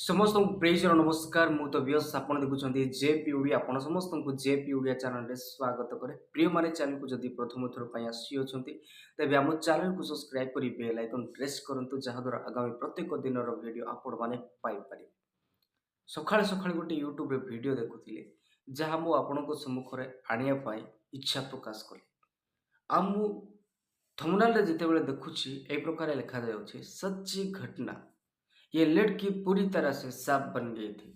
समस्त प्रेज और नमस्कार मु तो व्यस आप देखुं जेपीओडी आप समस्त को जेपीओडिया चैनल में स्वागत करे प्रिय माने चैनल को जदि प्रथम थर पर आसी तेज आम चैनल को सब्सक्राइब कर बेल आइकन प्रेस करूँ जहाद्वारा आगामी प्रत्येक दिन वीडियो आपण मैंने पाइपर सकाଳେ सकाଳେ गोटे यूट्यूब वीडियो देखुले जहाँ मु आपण सम्मुखें आने इच्छा प्रकाश कली आ मु थंबनेल जिते देखुची ए प्रकार लिखा जाए सच्ची घटना ये लड़की पूरी तरह से साफ बन गई थी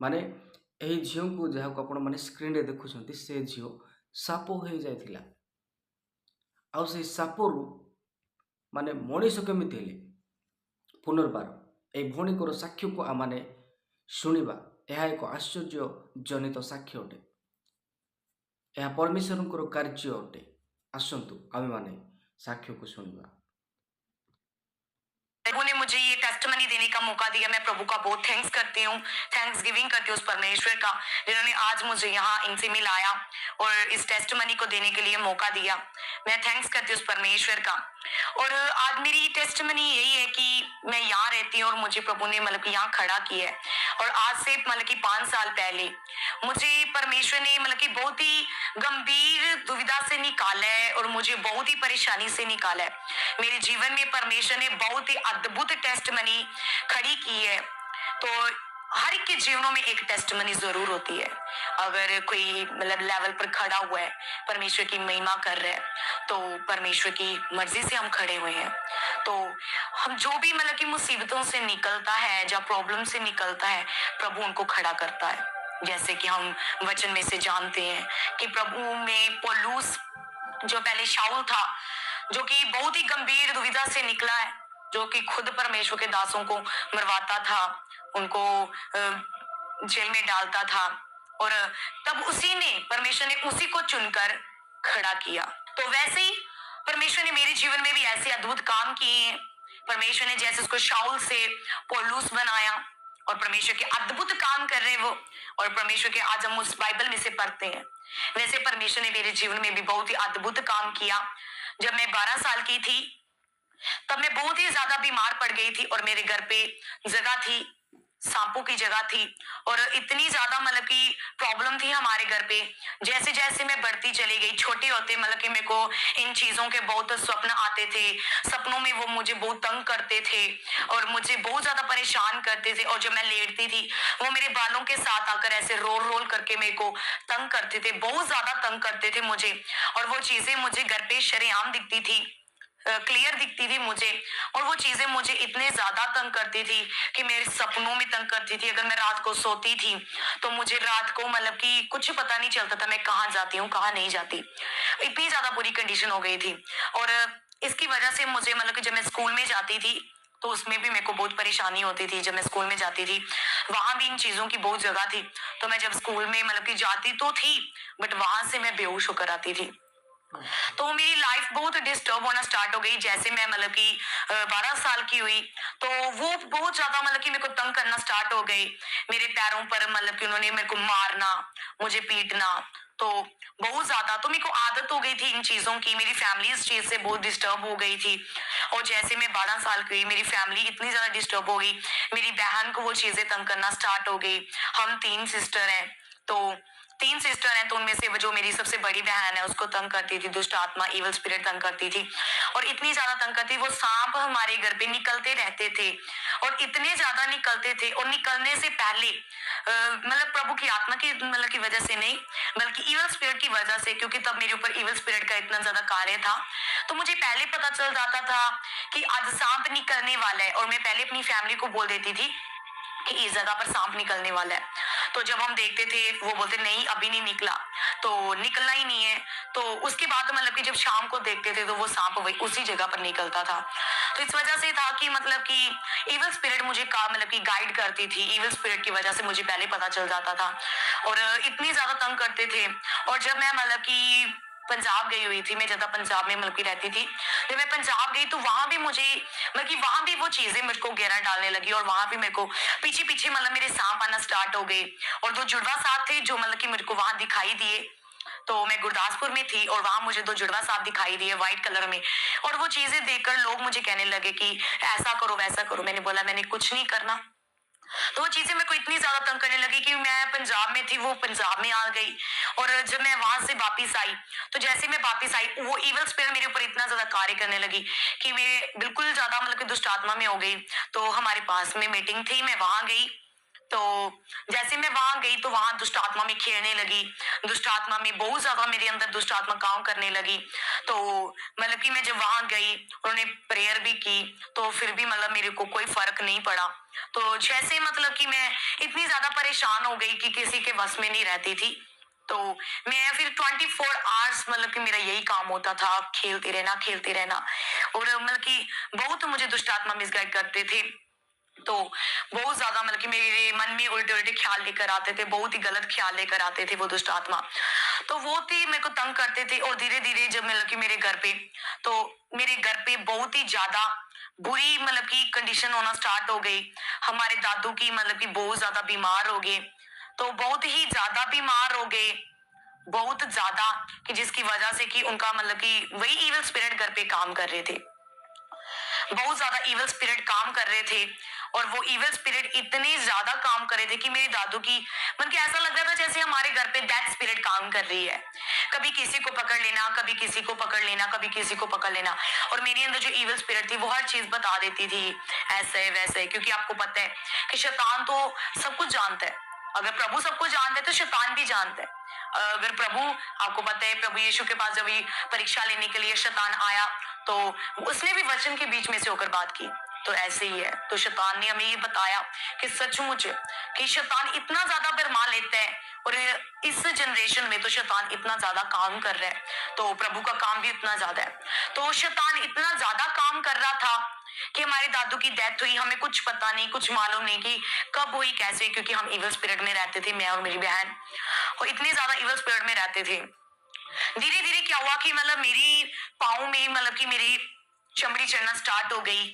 माने यही झील को जहाँ को आपण मैंने स्क्रीन रे देखुं से झील साप हो जाइथिला आउ से सापरू माने मनीष केमिति हेले पुनर्बार ए भौणीकर साक्ष्य को आम शुणा यह एक आश्चर्य जनित साक्ष्य अटे यह परमेश्वर कार्य अटे आसतु आम माने साक्ष्य को शुणा। प्रभु ने मुझे ये टेस्टमनी देने का मौका दिया। मैं प्रभु का बहुत थैंक्स करती हूँ, थैंक्स गिविंग करती हूँ उस परमेश्वर का जिन्होंने आज मुझे यहाँ इनसे मिलाया और इस टेस्टमनी को देने के लिए मौका दिया। मैं थैंक्स करती हूँ उस परमेश्वर का। और आज मेरी टेस्टमनी यही है कि मैं यहाँ रहती हूँ और मुझे प्रभु ने मतलब यहाँ खड़ा किया है। और आज से मतलब कि 5 साल पहले मुझे परमेश्वर ने मतलब कि बहुत ही गंभीर दुविधा से निकाला है और मुझे बहुत ही परेशानी से निकाला है। मेरे जीवन में परमेश्वर ने बहुत ही अद्भुत टेस्टमनी खड़ी की है। तो हर एक के जीवनों में एक टेस्टमनी जरूर होती है। अगर कोई मतलब लेवल पर खड़ा हुआ है, परमेश्वर की महिमा कर रहा है, तो परमेश्वर की मर्जी से हम खड़े हुए हैं। तो हम जो भी मतलब कि मुसीबतों से निकलता है, जब प्रॉब्लम से निकलता है, प्रभु उनको खड़ा करता है। जैसे कि हम वचन में से जानते हैं कि प्रभु में पौलुस जो पहले शाऊल था, जो कि बहुत ही गंभीर दुविधा से निकला है, जो कि खुद परमेश्वर के दासों को मरवाता था, उनको जेल में डालता था, और तब परमेश्वर ने उसी को चुनकर खड़ा किया। तो वैसे ही परमेश्वर ने मेरे जीवन में भी ऐसे अद्भुत काम किए हैं। परमेश्वर ने जैसे उसको शाऊल से पौलुस बनाया और परमेश्वर के अद्भुत काम कर रहे हैं वो, और परमेश्वर के आज हम उस बाइबल में से पढ़ते हैं, वैसे परमेश्वर ने मेरे जीवन में भी बहुत ही अद्भुत काम किया। जब मैं 12 साल की थी तब मैं बहुत ही ज्यादा बीमार पड़ गई थी और मेरे घर पे जगह थी, सांपों की जगह थी, और इतनी ज्यादा मतलब कि प्रॉब्लम थी हमारे घर पे। जैसे जैसे मैं बढ़ती चली गई, छोटे होते मतलब कि मेरे को इन चीजों के बहुत स्वप्न आते थे। सपनों में वो मुझे बहुत तंग करते थे और मुझे बहुत ज्यादा परेशान करते थे, और जब मैं लेटती थी वो मेरे बालों के साथ आकर ऐसे रोल रोल करके मेरे को तंग करते थे, बहुत ज्यादा तंग करते थे मुझे। और वो चीजें मुझे घर पे शरेआम दिखती थी, क्लियर दिखती थी मुझे। और वो चीजें मुझे इतने ज्यादा तंग करती थी कि मेरे सपनों में तंग करती थी। अगर मैं रात को सोती थी तो मुझे रात को मतलब कि कुछ पता नहीं चलता था मैं कहाँ जाती हूँ कहाँ नहीं जाती, इतनी ज्यादा बुरी कंडीशन हो गई थी। और इसकी वजह से मुझे मतलब कि जब मैं स्कूल में जाती थी तो उसमें भी मेरे को बहुत परेशानी होती थी। जब मैं स्कूल में जाती थी वहां भी इन चीजों की बहुत जगह थी। तो मैं जब स्कूल में मतलब कि जाती तो थी, बट वहां से मैं बेहोश होकर आती थी। तो मेरी लाइफ बहुत डिस्टर्ब होना स्टार्ट हो गई। जैसे मैं मतलब कि 12 साल की हुई तो वो बहुत ज्यादा मतलब कि मेरे को तंग करना स्टार्ट हो गई। मेरे पैरों पर मतलब कि उन्होंने मेरे को मारना, मुझे पीटना, तो बहुत ज्यादा। तो मेरे को आदत हो गई थी इन चीजों की। मेरी फैमिली इस चीज से बहुत डिस्टर्ब हो गई थी। और जैसे मैं 12 साल की हुई मेरी फैमिली इतनी ज्यादा डिस्टर्ब हो गई, मेरी बहन को वो चीजें तंग करना स्टार्ट हो गई। हम 3 सिस्टर हैं, तो 3 सिस्टर हैं, तो उनमें से जो मेरी सबसे बड़ी बहन है उसको तंग करती थी दुष्ट आत्मा, इवल स्पिरिट तंग करती थी, और इतनी ज्यादा तंग करती, वो सांप हमारे घर पे निकलते रहते थे और इतने ज्यादा निकलते थे। और निकलने से पहले मतलब प्रभु की आत्मा की मतलब की वजह से नहीं, बल्कि इवल स्पिरिट की वजह से, क्योंकि तब मेरे ऊपर इवल स्पिरिट का इतना ज्यादा कार्य था, तो मुझे पहले पता चल जाता था कि आज सांप निकलने वाला है। और मैं पहले अपनी फैमिली को बोल देती थी कि इस जगह पर सांप निकलने वाला है। तो जब हम देखते थे वो बोलते नहीं अभी नहीं निकला, तो निकलना ही नहीं है। तो उसके बाद मतलब कि जब शाम को देखते थे तो वो सांप वही उसी जगह पर निकलता था। तो इस वजह से था कि मतलब कि इवल स्पिरिट मुझे का मतलब कि गाइड करती थी। इवल स्पिरिट की वजह से मुझे पहले पता चल जाता था और इतनी ज्यादा तंग करते थे। और जब मैं मतलब कि पंजाब गई हुई थी, मैं ज्यादा पंजाब में मतलब की रहती थी, जब मैं पंजाब गई तो वहां भी मुझे मतलब कि वहां भी वो चीजें मेरे को घेरा डालने लगी और वहां भी मेरे को पीछे पीछे मतलब मेरे सांप आना स्टार्ट हो गए। और दो जुड़वा सांप थे जो मतलब कि मेरे को वहां दिखाई दिए। तो मैं गुरदासपुर में थी और वहां मुझे 2 जुड़वा सांप दिखाई दिए व्हाइट कलर में। और वो चीजें देखकर लोग मुझे कहने लगे कि ऐसा करो वैसा करो। मैंने बोला मैंने कुछ नहीं करना, तो वो चीजें मेरे को इतनी ज्यादा तंग करने लगी कि मैं पंजाब में थी, वो पंजाब में आ गई। और जब मैं वहां से वापस आई, तो जैसे मैं वापस आई, वो इवल स्पिरिट मेरे ऊपर इतना ज्यादा कार्य करने लगी कि मैं बिल्कुल ज्यादा मतलब कि दुष्ट आत्मा में हो गई। तो हमारे पास में मीटिंग थी, मैं वहां गई। तो जैसे मैं वहां गई तो वहां दुष्ट आत्मा में खेलने लगी। दुष्ट आत्मा में बहुत ज्यादा मेरे अंदर दुष्ट आत्मा काम करने लगी। तो मतलब कि मैं जब वहां गई, उन्होंने प्रेयर भी की, तो फिर भी मतलब मेरे को कोई फर्क नहीं पड़ा। तो जैसे मतलब कि मैं इतनी ज्यादा परेशान हो गई कि किसी के बस में नहीं रहती थी। तो मैं फिर 24 आवर्स मतलब कि मेरा यही काम होता था, खेलते रहना खेलते रहना। और मतलब कि बहुत मुझे दुष्ट आत्मा मिसगाइड करते थे। तो बहुत ज्यादा मतलब कि मेरे मन में उल्टे उल्टे ख्याल लेकर आते थे, बहुत ही गलत ख्याल लेकर आते थे वो दुष्ट आत्मा। तो वो थी मेरे को तंग करते थे। और धीरे धीरे जब मतलब कि मेरे घर पे, तो मेरे घर पे बहुत ही ज्यादा बुरी मतलब की कंडीशन होना स्टार्ट हो गई। हमारे दादू की मतलब कि बहुत ज्यादा बीमार हो गए। तो बहुत ही ज्यादा बीमार हो गए, बहुत ज्यादा, कि जिसकी वजह से कि उनका मतलब कि वही इविल स्पिरिट घर पे काम कर रहे थे। बहुत ज्यादा इविल स्पिरिट काम कर रहे थे। और वो इविल स्पिरिट इतने ज्यादा काम कर रहे थे कि मेरी दादू की मन के ऐसा लग रहा था जैसे हमारे घर पे डेथ स्पिरिट काम कर रही है। कभी किसी को पकड़ लेना, कभी किसी को पकड़ लेना, कभी किसी को पकड़ लेना। और मेरे अंदर जो इविल स्पिरिट थी वो हर चीज बता देती थी, ऐसे है वैसे है। क्योंकि आपको पता है कि शैतान तो सब कुछ जानता है। अगर प्रभु सबको जानता है तो शैतान भी जानता है। अगर प्रभु, आपको पता है प्रभु यीशु के पास जब ये परीक्षा लेने के लिए शैतान आया, तो उसने भी वचन के बीच में से होकर बात की। तो ऐसे ही है। तो शैतान ने हमें ये बताया कि सचमुच कि शैतान इतना ज्यादा भरमा लेता है। और इस जनरेशन में तो शैतान इतना ज्यादा काम कर रहा है, तो प्रभु का काम भी उतना ज्यादा है। तो शैतान इतना ज्यादा काम कर रहा था कि हमारे दादू की डेथ हुई, हमें कुछ पता नहीं, कुछ मालूम नहीं कि कब हुई, कैसे, क्योंकि हम इविल स्पिरिट में रहते थे, मैं और मेरी बहन, और इतने ज्यादा इविल स्पिरिट में रहते थे। धीरे धीरे क्या हुआ कि मतलब मेरी पाँव में मतलब कि मेरी चमड़ी चढ़ना स्टार्ट हो गई।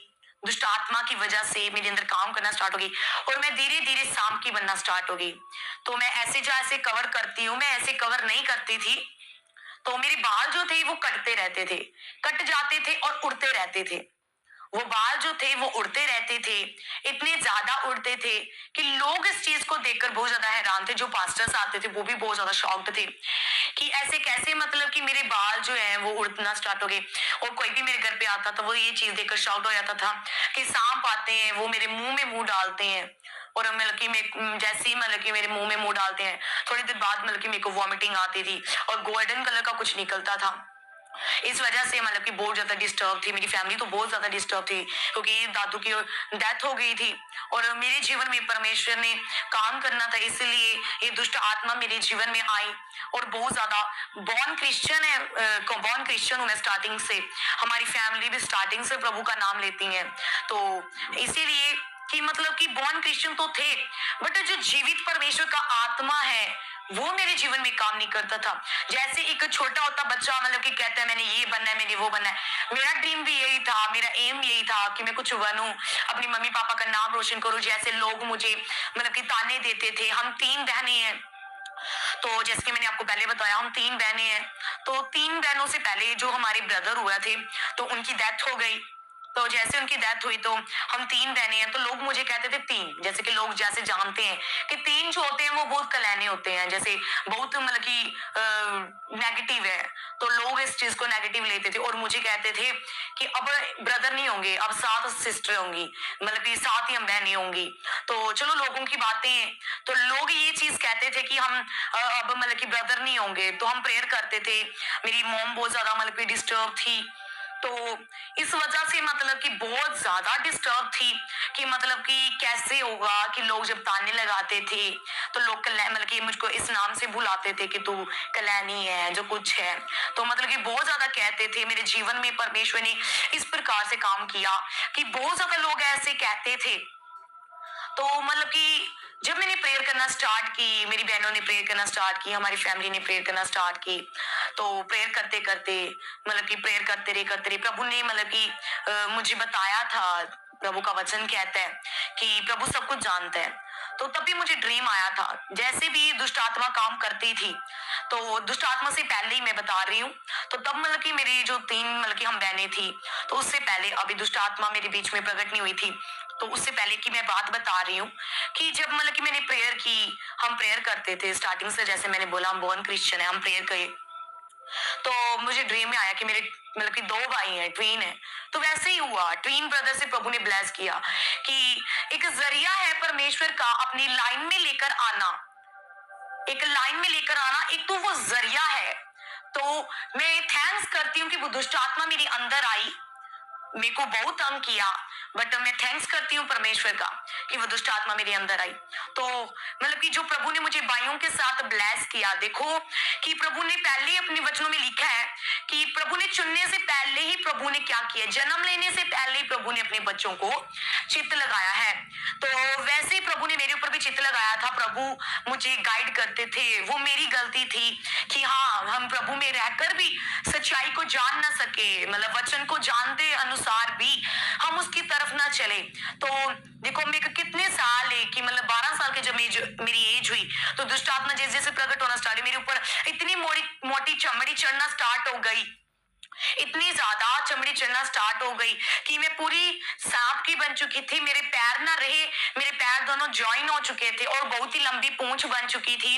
दुष्ट आत्मा की वजह से मेरे अंदर काम करना स्टार्ट हो गई। और मैं धीरे धीरे सांप की बनना स्टार्ट हो गई। तो मैं ऐसे जैसे कवर करती हूँ, मैं ऐसे कवर नहीं करती थी। तो मेरे बाल जो थे वो कटते रहते थे, कट जाते थे और उड़ते रहते थे। वो बाल जो थे वो उड़ते रहते थे, इतने ज्यादा उड़ते थे कि लोग इस चीज को देखकर बहुत ज्यादा हैरान थे। जो पास्टर्स आते थे वो भी बहुत ज्यादा शॉक्ड थे कि ऐसे कैसे, मतलब कि मेरे बाल जो है वो उड़ना स्टार्ट हो गए। और कोई भी मेरे घर पे आता था वो ये चीज देखकर शॉक्ड हो जाता था कि सांप आते हैं, वो मेरे मुंह में मुंह डालते हैं। और मतलब कि मैं जैसे ही मतलब कि मेरे मुंह में मुंह डालते हैं, थोड़ी देर बाद मतलब कि मेरे को वॉमिटिंग आती थी और गोल्डन कलर का कुछ निकलता था। इस वजह से मतलब कि बहुत ज्यादा डिस्टर्ब थी, मेरी फैमिली तो बहुत ज्यादा डिस्टर्ब थी, क्योंकि दादू की डेथ हो गई थी। और मेरे जीवन में परमेश्वर ने काम करना था, इसलिए ये दुष्ट आत्मा मेरे जीवन में आई। और बहुत ज्यादा बॉर्न क्रिश्चियन है, बॉर्न क्रिश्चियन हूँ मैं स्टार्टिंग से। हमारी फैमिली भी स्टार्टिंग से प्रभु का नाम लेती है। तो इसीलिए कि मतलब कि बॉर्न क्रिश्चियन तो थे, बट जो जीवित परमेश्वर का आत्मा है वो मेरे जीवन में काम नहीं करता था। जैसे एक छोटा होता बच्चा मतलब कि कहता है मैंने ये बनना है, मैंने वो बनना है। मेरा ड्रीम भी यही था, मेरा एम यही था कि मैं कुछ बनूं, अपनी मम्मी पापा का नाम रोशन करूं। जैसे लोग मुझे मतलब कि ताने देते थे। हम 3 बहनें हैं, तो जैसे कि मैंने आपको पहले बताया हम 3 बहनें हैं। तो 3 बहनों से पहले जो हमारे ब्रदर हुए थे तो उनकी डेथ हो गई। तो जैसे उनकी डेथ हुई तो हम 3 बहनें हैं, तो लोग मुझे कहते थे 3, जैसे कि लोग जैसे जानते हैं कि 3 जो होते हैं वो बहुत कलैने होते हैं, जैसे बहुत मतलब कि नेगेटिव है। तो लोग इस चीज को नेगेटिव लेते थे और मुझे कहते थे कि अब ब्रदर नहीं होंगे, अब 7 सिस्टर होंगी, मतलब कि 7 ही हम बहनें होंगी। तो चलो लोगों की बातें हैं। तो लोग ये चीज कहते थे कि हम अब मतलब कि ब्रदर नहीं होंगे। तो हम प्रेयर करते थे। मेरी मॉम बहुत ज्यादा मतलब कि डिस्टर्ब थी। तो इस वजह से मतलब कि बहुत ज्यादा डिस्टर्ब थी कि मतलब कि कैसे होगा, कि लोग जब ताने लगाते थे तो लोग मतलब कि मुझको इस नाम से बुलाते थे कि तू कलैनी है, जो कुछ है। तो मतलब कि बहुत ज्यादा कहते थे। मेरे जीवन में परमेश्वर ने इस प्रकार से काम किया कि बहुत ज्यादा लोग ऐसे कहते थे। तो मतलब कि जब मैंने प्रेयर करना स्टार्ट की, मेरी बहनों ने प्रेयर करना स्टार्ट की, हमारी फैमिली ने प्रेयर करना स्टार्ट की। तो प्रेयर करते करते मतलब कि प्रेयर करते रहे प्रभु ने मतलब कि मुझे बताया था, प्रभु का वचन कहता है कि प्रभु सब कुछ जानता है। तो तब भी मुझे ड्रीम आया था। जैसे भी दुष्ट आत्मा काम करती थी, तो दुष्ट आत्मा से पहले ही मैं बता रही हूँ, तो तब मतलब कि मेरी जो 3 मतलब कि हम बहनें थी, तो उससे पहले अभी दुष्ट आत्मा मेरे बीच में प्रकट नहीं हुई थी। तो उससे पहले की मैं बात बता रही हूँ कि जब मतलब कि मैंने प्रेयर की, हम प्रेयर करते थे स्टार्टिंग से, जैसे मैंने बोला हम बोर्न क्रिश्चियन है, हम प्रेयर किए, तो मुझे ड्रीम में आया कि मेरे मतलब कि 2 भाई हैं, ट्वीन है। तो वैसे ही हुआ, ट्वीन ब्रदर से प्रभु ने ब्लेस किया कि एक जरिया है परमेश्वर का अपनी लाइन में लेकर आना, एक लाइन में लेकर आना, एक तो वो जरिया है। तो मैं थैंक्स करती हूँ कि वो दुष्ट आत्मा मेरे अंदर आई, मेरे को बहुत तंग किया, बट मैं थैंक्स करती हूँ परमेश्वर का कि वो दुष्ट आत्मा मेरे अंदर आई। तो मतलब कि जो प्रभु ने मुझे भाइयों के साथ ब्लेस किया, देखो कि प्रभु ने पहले ही अपने वचनों में लिखा है कि प्रभु ने चुनने से पहले ही प्रभु ने क्या किया, जन्म लेने से पहले ही प्रभु ने अपने बच्चों को चित्त लगाया है। तो वैसे ही प्रभु ने मेरे ऊपर भी चित्त लगाया था, प्रभु मुझे गाइड करते थे। वो मेरी गलती थी कि हाँ, हम प्रभु में रहकर भी सच्चाई को जान ना सके, मतलब वचन को जानते अनुसार भी हम उसकी तरफ ना चले। तो देखो मेरे को कितने साल है कि मतलब 12 साल के जब मेरी एज हुई, तो दुष्ट आत्मा जैसे जैसे प्रकट होना स्टार्ट, मेरे ऊपर इतनी मोटी चमड़ी चढ़ना स्टार्ट हो गई, इतनी ज्यादा चमड़ी चढ़ना स्टार्ट हो गई कि मैं पूरी सांप की बन चुकी थी। मेरे पैर ना रहे, मेरे पैर दोनों ज्वाइन हो चुके थे और बहुत ही लंबी पूंछ बन चुकी थी,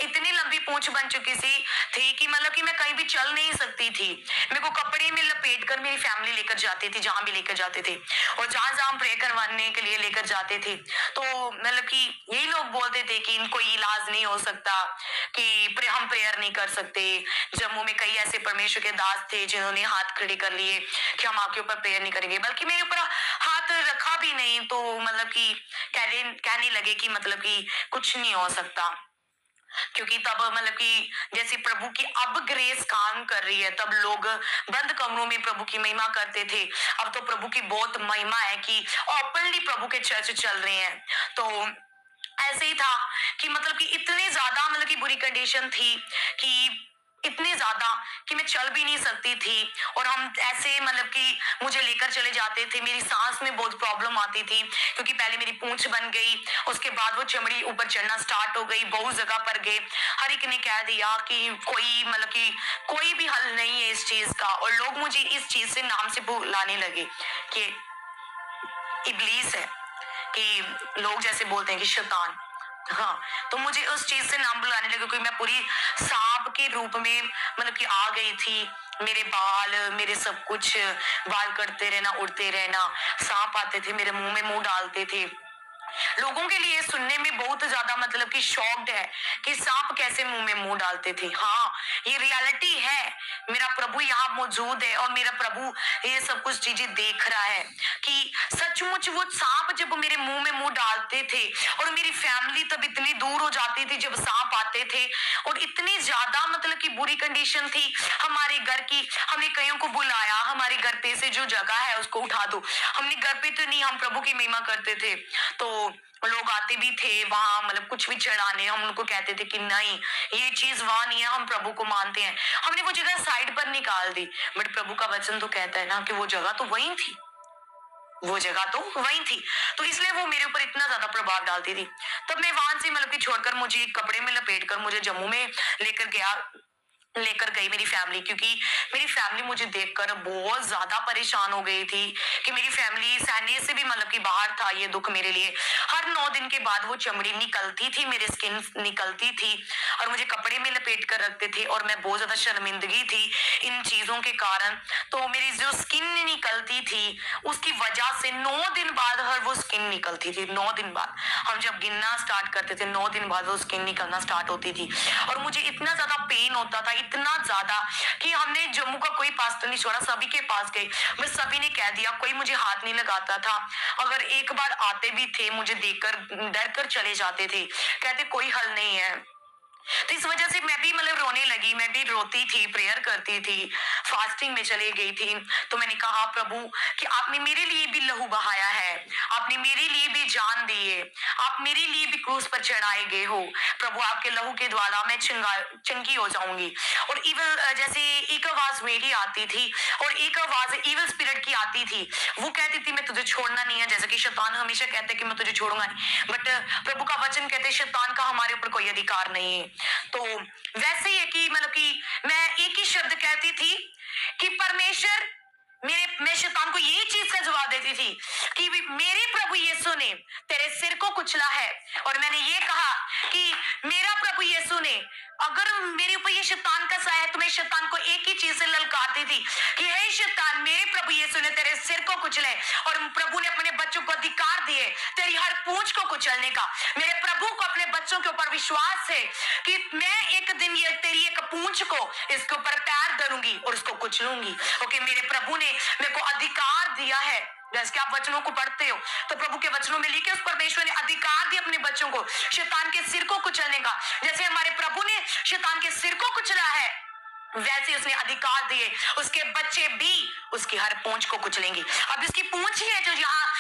इतनी लंबी पूंछ बन चुकी थी कि मतलब कि मैं कहीं भी चल नहीं सकती थी। मेरे को कपड़े में लपेट कर मेरी फैमिली लेकर जाती थी, जहां भी लेकर जाते थे, और जहां जहां प्रे करवाने के लिए लेकर जाते थे, तो मतलब कि यही लोग बोलते थे कि इनको इलाज नहीं हो सकता, कि हम प्रेयर नहीं कर सकते। जम्मू में कई ऐसे परमेश्वर के दास थे जिन्होंने हाथ खड़े कर लिए कि हम आपके ऊपर प्रेयर नहीं करेंगे, बल्कि मेरे ऊपर हाथ रखा भी नहीं, तो मतलब कि कहने लगे कि मतलब कि कुछ नहीं हो सकता, क्योंकि तब मतलब कि जैसे प्रभु की अब ग्रेस काम कर रही है, तब लोग बंद कमरों में प्रभु की महिमा करते थे। अब तो प्रभु की बहुत महिमा है कि ओपनली प्रभु के चर्च चल रहे हैं। तो ऐसे ही था कि मतलब कि इतनी ज्यादा मतलब कि बुरी कंडीशन थी कि इतनी ज्यादा कि मैं चल भी नहीं सकती थी, और हम ऐसे मतलब कि मुझे लेकर चले जाते थे। मेरी सांस में बहुत प्रॉब्लम आती थी क्योंकि पहले मेरी पूंछ बन गई, उसके बाद वो चमड़ी ऊपर चढ़ना स्टार्ट हो गई, बहुत जगह पर गए, हर एक ने कह दिया कि कोई मतलब कि कोई भी हल नहीं है इस चीज का, और लोग मुझे इस चीज से नाम से बुलाने लगे कि इब्लीस है, कि लोग जैसे बोलते हैं कि शैतान। हाँ, तो मुझे उस चीज से नाम बुलाने लगे क्योंकि मैं पूरी सांप के रूप में मतलब कि आ गई थी। मेरे बाल, मेरे सब कुछ, बाल कटते रहना, उड़ते रहना, सांप आते थे मेरे मुंह में, मुंह डालते थे। लोगों के लिए सुनने में बहुत ज्यादा मतलब कि शॉक्ड है कि सांप कैसे मुंह में मुंह डालते थे। हाँ, ये रियलिटी है, मेरा प्रभु यहाँ मौजूद है और मेरा प्रभु ये सब कुछ चीजें देख रहा है कि सचमुच वो सांप जब मेरे मुंह में मुंह डालते थे, और मेरी फैमिली तब इतनी दूर हो जाती थी जब सांप आते थे, और इतनी ज्यादा मतलब कि बुरी कंडीशन थी हमारे घर की। हमने कईयों को बुलाया, हमारे घर पे से जो जगह है उसको उठा दो। हमने घर पे तो नहीं, हम प्रभु की महिमा करते थे, तो लोग आते भी थे वहां मतलब कुछ भी चढ़ाने, हम उनको कहते थे कि नहीं, ये चीज वहां नहीं है, हम प्रभु को मानते हैं। हमने वो जगह साइड पर निकाल दी, बट प्रभु का वचन तो कहता है ना कि वो जगह तो वही थी, वो जगह तो वही थी। तो इसलिए वो मेरे ऊपर इतना ज्यादा प्रभाव डालती थी। तब मैं वहां से मतलब कि छोड़कर, मुझे कपड़े में लपेट कर मुझे जम्मू में लेकर गई मेरी फैमिली, क्योंकि मेरी फैमिली मुझे देखकर बहुत ज्यादा परेशान हो गई थी कि मेरी फैमिली सहने से भी मतलब कि बाहर था ये दुख मेरे लिए। हर 9 दिन के बाद वो चमड़ी निकलती थी, मेरी स्किन निकलती थी, और मुझे कपड़े में लपेट कर रखते थे, और मैं बहुत ज्यादा शर्मिंदगी थी इन चीजों के कारण। तो मेरी जो स्किन निकलती थी उसकी वजह से 9 दिन बाद हर वो स्किन निकलती थी। 9 दिन बाद हम जब गिनना स्टार्ट करते थे, 9 दिन बाद वो स्किन निकलना स्टार्ट होती थी, और मुझे इतना ज्यादा पेन होता था, इतना ज्यादा कि हमने जम्मू का कोई पास तो नहीं छोड़ा, सभी के पास गए, बस सभी ने कह दिया, कोई मुझे हाथ नहीं लगाता था। अगर एक बार आते भी थे मुझे देखकर डर कर चले जाते थे, कहते कोई हल नहीं है, तो इस वजह से मैं भी मतलब रोने लगी, मैं भी रोती थी, प्रेयर करती थी, फास्टिंग में चली गई थी। तो मैंने कहा प्रभु कि आपने मेरे लिए भी लहू बहाया है, आपने मेरे लिए भी जान दी है, आप मेरे लिए भी क्रूस पर चढ़ाए गए हो। प्रभु आपके लहू के द्वारा मैं चंगी हो जाऊंगी। और इवल जैसे एक आवाज मेरी आती थी और एक आवाज इवल स्पिरिट की आती थी, वो कहती थी मैं तुझे छोड़ना नहीं है, जैसे कि शैतान हमेशा कहते कि मैं तुझे छोड़ूंगा नहीं, बट प्रभु का वचन कहते शैतान का हमारे ऊपर कोई अधिकार नहीं है। तो वैसे ही है कि मतलब कि मैं एक ही शब्द कहती थी कि परमेश्वर मैं शैतान को यही चीज का जवाब देती थी कि मेरे प्रभु यीशु ने तेरे सिर को कुचला है। और मैंने ये कहा कि मेरा प्रभु यीशु ने अगर मेरे ऊपर ये शैतान का साया है तो मैं शैतान को एक ही चीज से ललकारती थी कि हे शैतान, मेरे प्रभु यीशु ने तेरे सिर को कुचले और प्रभु ने अपने बच्चों को अधिकार दिए तेरी हर पूंछ को कुचलने का। मेरे प्रभु को अपने बच्चों के ऊपर विश्वास है कि मैं एक दिन ये तेरी एक पूंछ को इसके ऊपर पैर धरूंगी और उसको कुचलूंगी। ओके, मेरे प्रभु ने मेरे को अधिकार दिया है। जैसे कि आप वचनों को पढ़ते हो तो प्रभु के वचनों में लिखे उस परमेश्वर ने अधिकार दिया अपने बच्चों को शैतान के सिर को कुचलने का। जैसे हमारे प्रभु ने शैतान के सिर को कुचला है, वैसे उसने अधिकार दिए उसके बच्चे भी उसकी हर पूंछ को कुचलेंगे। अब इसकी पूंछ ही है जो यहाँ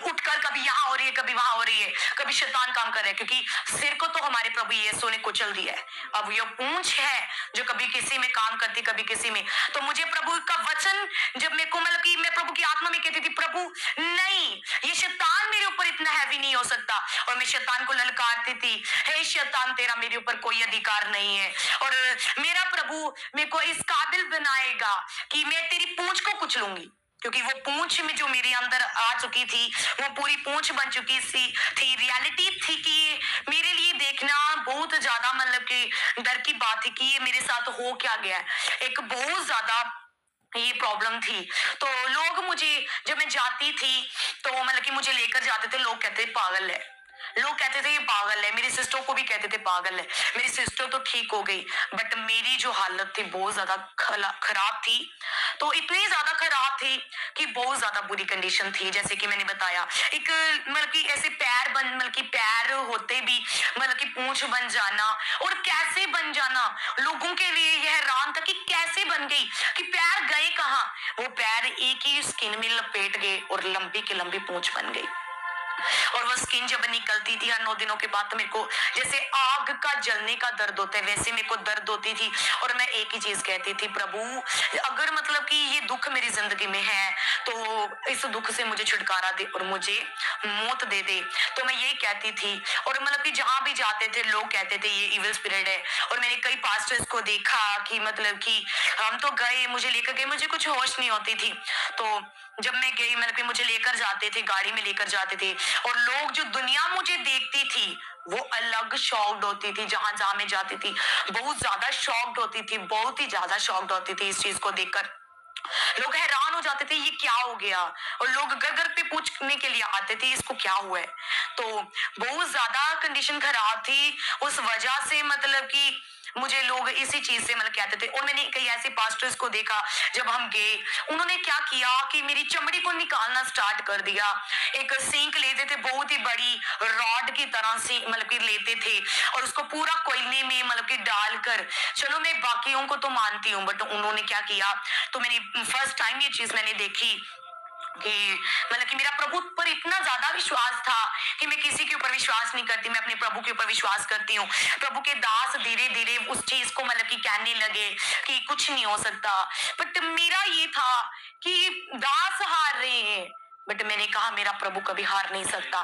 उठकर कभी यहाँ हो रही है, कभी वहां हो रही है, कभी शैतान काम कर रहा है, क्योंकि सिर को तो हमारे प्रभु यीशु ने कुचल दिया है। अब ये पूंछ है जो कभी किसी में काम करती, कभी किसी में। तो मुझे प्रभु का वचन जब मेरे को मतलब कि मैं प्रभु की आत्मा में कहती थी प्रभु नहीं, ये शैतान मेरे ऊपर इतना हैवी नहीं हो सकता। और मैं शैतान को ललकारती थी, हे शैतान तेरा मेरे ऊपर कोई अधिकार नहीं है। और मेरा प्रभु मेरे को इस काबिल बनाएगा कि मैं तेरी पूंछ को कुचलूंगी, क्योंकि वो पूंछ में जो मेरे अंदर आ चुकी थी वो पूरी पूंछ बन चुकी थी। रियलिटी थी कि मेरे लिए देखना बहुत ज्यादा मतलब कि डर की बात थी कि ये मेरे साथ हो क्या गया है। एक बहुत ज्यादा ये प्रॉब्लम थी। तो लोग मुझे जब मैं जाती थी तो मतलब कि मुझे लेकर जाते थे, लोग कहते पागल है, लोग कहते थे ये पागल है। मेरी सिस्टर को भी कहते थे पागल है। मेरी सिस्टर तो ठीक हो गई, बट मेरी जो हालत थी बहुत ज्यादा खराब थी। तो इतनी ज्यादा खराब थी कि बहुत ज्यादा बुरी कंडीशन थी। जैसे कि मैंने बताया एक मतलब कि ऐसे पैर बन मतलब कि पैर होते भी मतलब कि पूंछ बन जाना, और कैसे बन जाना लोगों के लिए यह हैरान था कि कैसे बन गई, कि पैर गए कहाँ। वो पैर एक ही स्किन में लपेट गए और लंबी की लंबी पूंछ बन गई। और वो स्किन जब निकलती थी हर 9 दिनों के बाद तो मेरे को जैसे आग का जलने का दर्द होता है वैसे मेरे को दर्द होती थी। और मैं एक ही चीज कहती थी प्रभु अगर मतलब कि ये दुख मेरी जिंदगी में है तो इस दुख से मुझे छुटकारा दे और मुझे मौत दे दे। तो मैं यही कहती थी। और मतलब कि जहां भी जाते थे लोग कहते थे ये इविल स्पिरिट है। और मैंने कई पास्टर्स को देखा कि मतलब कि हम तो गए, मुझे लेकर गए, मुझे कुछ होश नहीं होती थी। तो जब मैं गई मतलब कि मुझे लेकर जाते थे, गाड़ी में लेकर जाते थे, और लोग जो दुनिया मुझे देखती थी वो अलग शॉक्ड होती थी। जहां जहां मैं जाती थी बहुत ज्यादा शॉक्ड होती थी, बहुत ही ज्यादा शॉक्ड होती थी इस चीज को देखकर। लोग हैरान हो जाते थे ये क्या हो गया, और लोग घर घर पे पूछने के लिए आते थे इसको क्या हुआ है। तो बहुत ज्यादा कंडीशन खराब थी उस वजह से, मतलब कि मुझे लोग इसी चीज से मतलब कहते थे। और मैंने कई ऐसे पास्टर्स को देखा जब हम गए, उन्होंने क्या किया कि मेरी चमड़ी को निकालना स्टार्ट कर दिया। एक सिंक लेते थे बहुत ही बड़ी रॉड की तरह से मतलब कि लेते थे और उसको पूरा कोयले में मतलब कि डालकर, चलो मैं बाकियों को तो मानती हूँ बट उन्होंने क्या किया, तो मैंने फर्स्ट टाइम ये चीज मैंने देखी कि मतलब कि मेरा प्रभु पर इतना ज्यादा विश्वास था कि मैं किसी के ऊपर विश्वास नहीं करती, मैं अपने प्रभु के ऊपर विश्वास करती हूँ। प्रभु के दास धीरे धीरे उस चीज को मतलब कि कहने लगे कि कुछ नहीं हो सकता, बट मेरा ये था कि दास हार रहे हैं, बट मैंने कहा मेरा प्रभु कभी हार नहीं सकता।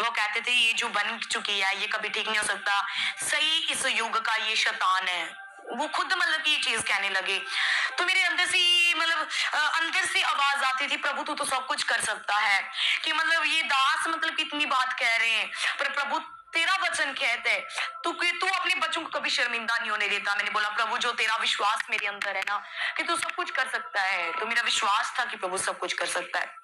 वो कहते थे ये जो बन चुकी है ये कभी ठीक नहीं हो सकता, सही इस युग का ये शैतान है। वो खुद मतलब कि ये चीज कहने लगे। तो मेरे अंदर से मतलब अंदर से आवाज आती थी प्रभु तू तो सब कुछ कर सकता है, कि मतलब ये दास मतलब कितनी बात कह रहे हैं पर प्रभु तेरा वचन कहता है तू अपने बच्चों को कभी शर्मिंदा नहीं होने देता। मैंने बोला प्रभु जो तेरा विश्वास मेरे अंदर है ना कि तू सब कुछ कर सकता है, तो मेरा विश्वास था कि प्रभु सब कुछ कर सकता है।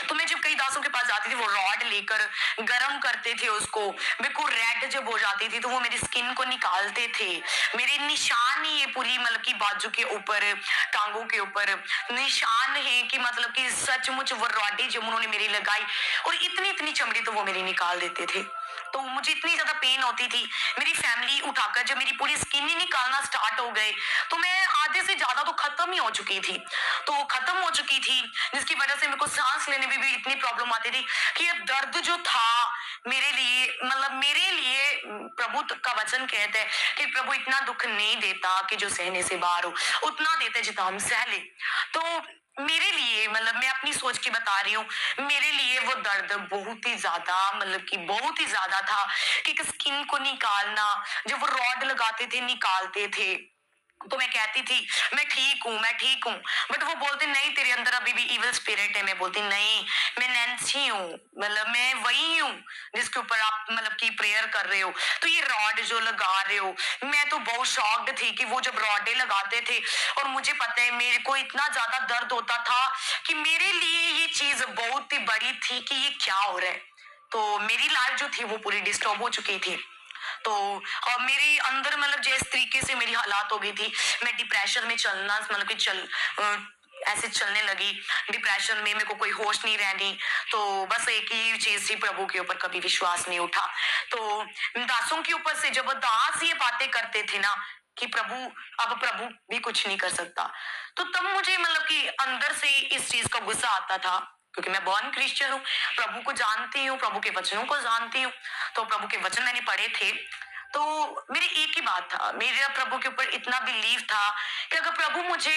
तो मैं जब कई दासों के पास जाती थी वो रॉड लेकर गर्म करते थे उसको, मेरे को रेड जब हो जाती थी तो वो मेरी स्किन को निकालते थे। मेरे निशान ही ये पूरी मतलब की बाजू के ऊपर, टांगों के ऊपर निशान है कि मतलब कि सचमुच वो रॉडी जब उन्होंने मेरी लगाई और इतनी इतनी चमड़ी तो वो मेरी निकाल देते थे। तो मुझे इतनी ज्यादा पेन होती थी। मेरी फैमिली उठाकर जब मेरी पूरी स्किन ही निकालना स्टार्ट हो गए तो मैं आधे से ज्यादा तो खत्म ही हो चुकी थी। तो खत्म हो चुकी थी जिसकी वजह से मेरे को सांस लेने में भी इतनी प्रॉब्लम आती थी कि ये दर्द जो था मेरे लिए, मतलब मेरे लिए प्रभु का वचन कहता है कि प्रभु इतना दुख नहीं देता कि जो सहने से बाहर हो, उतना देता है जितना हम सह ले। तो मेरे लिए, मतलब मैं अपनी सोच की बता रही हूँ, मेरे लिए वो दर्द बहुत ही ज्यादा, मतलब कि बहुत ही ज्यादा था कि स्किन को निकालना, जब वो रॉड लगाते थे निकालते थे तो मैं कहती थी मैं ठीक हूँ, मैं ठीक हूँ, बट वो बोलते नहीं तेरे अंदर अभी भी इविल स्पिरिट है। मैं बोलती नहीं, मैं नैन्सी हूँ, मतलब मैं वही हूँ जिसके ऊपर आप मतलब की प्रेयर कर रहे हो। तो ये रॉड जो लगा रहे हो, मैं तो बहुत शॉक्ड थी कि वो जब रॉडे लगाते थे और मुझे पता है मेरे को इतना ज्यादा दर्द होता था कि मेरे लिए ये चीज बहुत ही बड़ी थी कि ये क्या हो रहा है। तो मेरी लाइफ जो थी वो पूरी डिस्टर्ब हो चुकी थी। तो मेरे अंदर मतलब जिस तरीके से मेरी हालात हो गई थी, मैं डिप्रेशन में चलना, मतलब कि ऐसे चलने लगी डिप्रेशन में, मेरे को कोई होश नहीं रहनी। तो बस एक ही चीज थी, प्रभु के ऊपर कभी विश्वास नहीं उठा। तो दासों के ऊपर से जब दास ये बातें करते थे ना कि प्रभु, अब प्रभु भी कुछ नहीं कर सकता, तो तब मुझे मतलब कि अंदर से इस चीज का गुस्सा आता था, क्योंकि मैं बॉर्न क्रिश्चियन हूँ, प्रभु को जानती हूँ, प्रभु के वचनों को जानती हूँ। तो प्रभु के वचन मैंने पढ़े थे। तो मेरी एक ही बात था, मेरा प्रभु के ऊपर इतना बिलीव था कि अगर प्रभु मुझे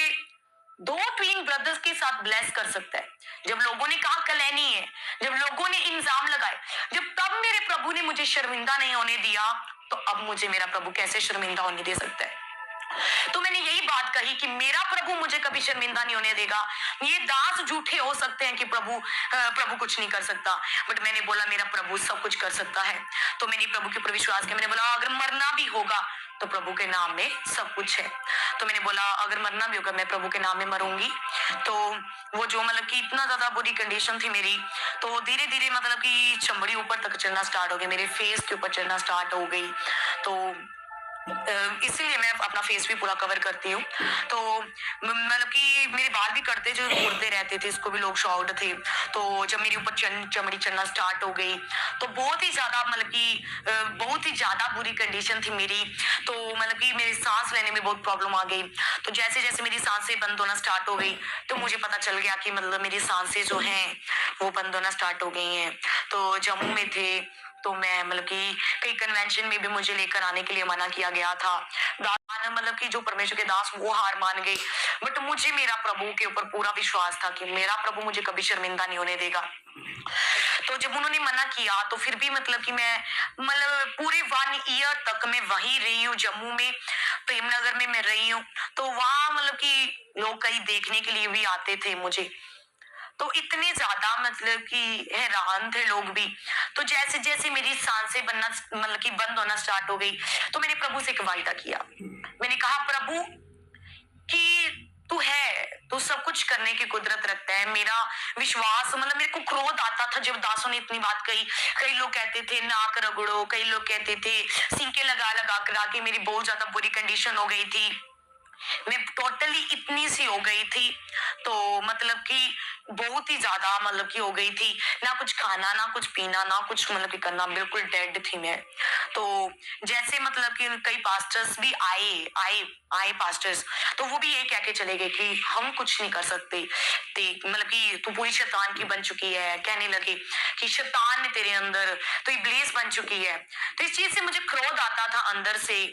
दो ट्विन ब्रदर्स के साथ ब्लेस कर सकता है, जब लोगों ने कहा कलैनी है, जब लोगों ने इल्जाम लगाए, जब तब मेरे प्रभु ने मुझे शर्मिंदा नहीं होने दिया, तो अब मुझे मेरा प्रभु कैसे शर्मिंदा होने दे सकता है। तो मैंने यही बात कही कि मेरा प्रभु मुझे कभी शर्मिंदा नहीं होने देगा। ये दास झूठे हो सकते हैं कि प्रभु कुछ नहीं कर सकता, बट मैंने बोला मेरा प्रभु सब कुछ कर सकता है। तो मैंने प्रभु के ऊपर विश्वास किया। मैंने बोला अगर मरना भी होगा तो प्रभु के नाम में सब कुछ है। तो मैंने बोला अगर मरना भी होगा मैं प्रभु के नाम में मरूंगी। तो वो जो मतलब कि इतना ज्यादा बुरी कंडीशन थी मेरी, तो धीरे धीरे मतलब कि चमड़ी ऊपर तक चढ़ना स्टार्ट हो गई, मेरे फेस के ऊपर चढ़ना स्टार्ट हो गई। तो इसीलिए मैं अपना फेस भी पूरा कवर करती हूँ। तो मतलब कि मेरे बाल भी कटते जो उड़ते रहते थे, इसको भी लोग शॉक्ड थे। तो जब मेरे ऊपर चमड़ी चढ़ना स्टार्ट हो गई तो बहुत ही ज्यादा मतलब कि बहुत ही ज्यादा बुरी कंडीशन थी मेरी। तो मतलब कि मेरी सांस लेने में बहुत प्रॉब्लम आ गई। तो जैसे जैसे मेरी सांसें बंद होना स्टार्ट हो गई तो मुझे पता चल गया कि मतलब मेरी सांसें जो हैं वो बंद होना स्टार्ट हो गई हैं। तो जम्मू में थे तो मैं मतलब कि कई कन्वेंशन में भी मुझे लेकर आने के लिए मना किया गया था। मतलब कि जो परमेश्वर के दास वो हार मान गई, बट मुझे मेरा प्रभु के ऊपर पूरा विश्वास था कि मेरा प्रभु मुझे कभी शर्मिंदा नहीं होने देगा। तो जब उन्होंने मना किया तो फिर भी मतलब कि मैं मतलब पूरे 1 ईयर तक मैं वहीं रही हूँ, जम्मू में प्रेमनगर में मैं रही हूँ। तो वहां मतलब कि लोग कई देखने के लिए भी आते थे मुझे, तो इतने ज्यादा मतलब कि हैरान थे लोग भी। तो जैसे जैसे मेरी सांसें बनना मतलब कि बंद होना स्टार्ट हो गई तो मैंने प्रभु से एक वायदा किया। मैंने कहा प्रभु कि तू है, तू सब कुछ करने की कुदरत रखता है। मेरा विश्वास मतलब मेरे को क्रोध आता था जब दासों ने इतनी बात कही। कई लोग कहते थे नाक रगड़ो, कई लोग कहते थे सिंके लगा लगा कर आके, मेरी बहुत ज्यादा बुरी कंडीशन हो गई थी, मैं टोटली इतनी सी हो गई थी। तो मतलब कि बहुत ही ज्यादा मतलब कि हो गई थी, ना कुछ खाना ना कुछ पीना ना कुछ मतलब कि करना, बिल्कुल डेड थी मैं। तो जैसे मतलब कि कई पास्टर्स भी आए पास्टर्स, तो वो भी ये कह के चले गए कि हम कुछ नहीं कर सकते, मतलब कि तू पूरी शैतान की बन चुकी है, कहने लगे कि शैतान है तेरे अंदर, तो इब्लीस बन चुकी है। तो इस चीज से मुझे क्रोध आता था अंदर से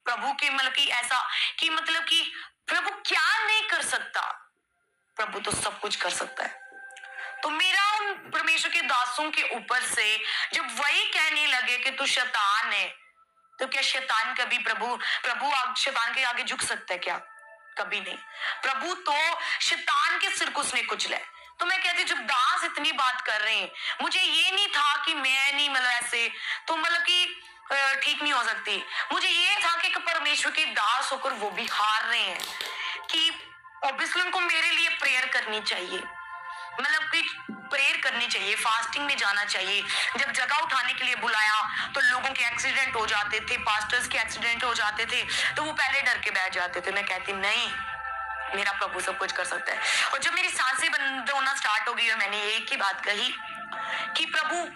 प्रभु के, मतलब कि ऐसा कि मतलब कि प्रभु क्या नहीं कर सकता, प्रभु तो सब कुछ कर सकता है। तो मेरा उन परमेश्वर के दासों के ऊपर से जब वही कहने लगे कि तू शैतान है, तो क्या शैतान कभी प्रभु शैतान के आगे झुक सकता है क्या? कभी नहीं। प्रभु तो शैतान के सिर को उसने कुचला। तो मैं कहती जब दास इतनी बात कर रहे हैं, मुझे ये नहीं था कि मैं नहीं मतलब ऐसे तो मतलब कि ठीक नहीं हो सकती। मुझे ये था कि परमेश्वर के दास होकर वो भी हार रहे हैं कि ऑब्वियसली उनको मेरे लिए प्रेयर करनी चाहिए, मतलब कि प्रेयर करनी चाहिए, फास्टिंग में जाना चाहिए। जब जगह उठाने के लिए बुलाया तो लोगों के एक्सीडेंट हो जाते थे, पास्टर्स के एक्सीडेंट हो जाते थे, तो वो पहले डर के बैठ जाते थे। मैं कहती नहीं, मेरा प्रभु सब कुछ कर सकता है। और जब मेरी सांसें बंद होना स्टार्ट हो गई और मैंने एक ही बात कही कि प्रभु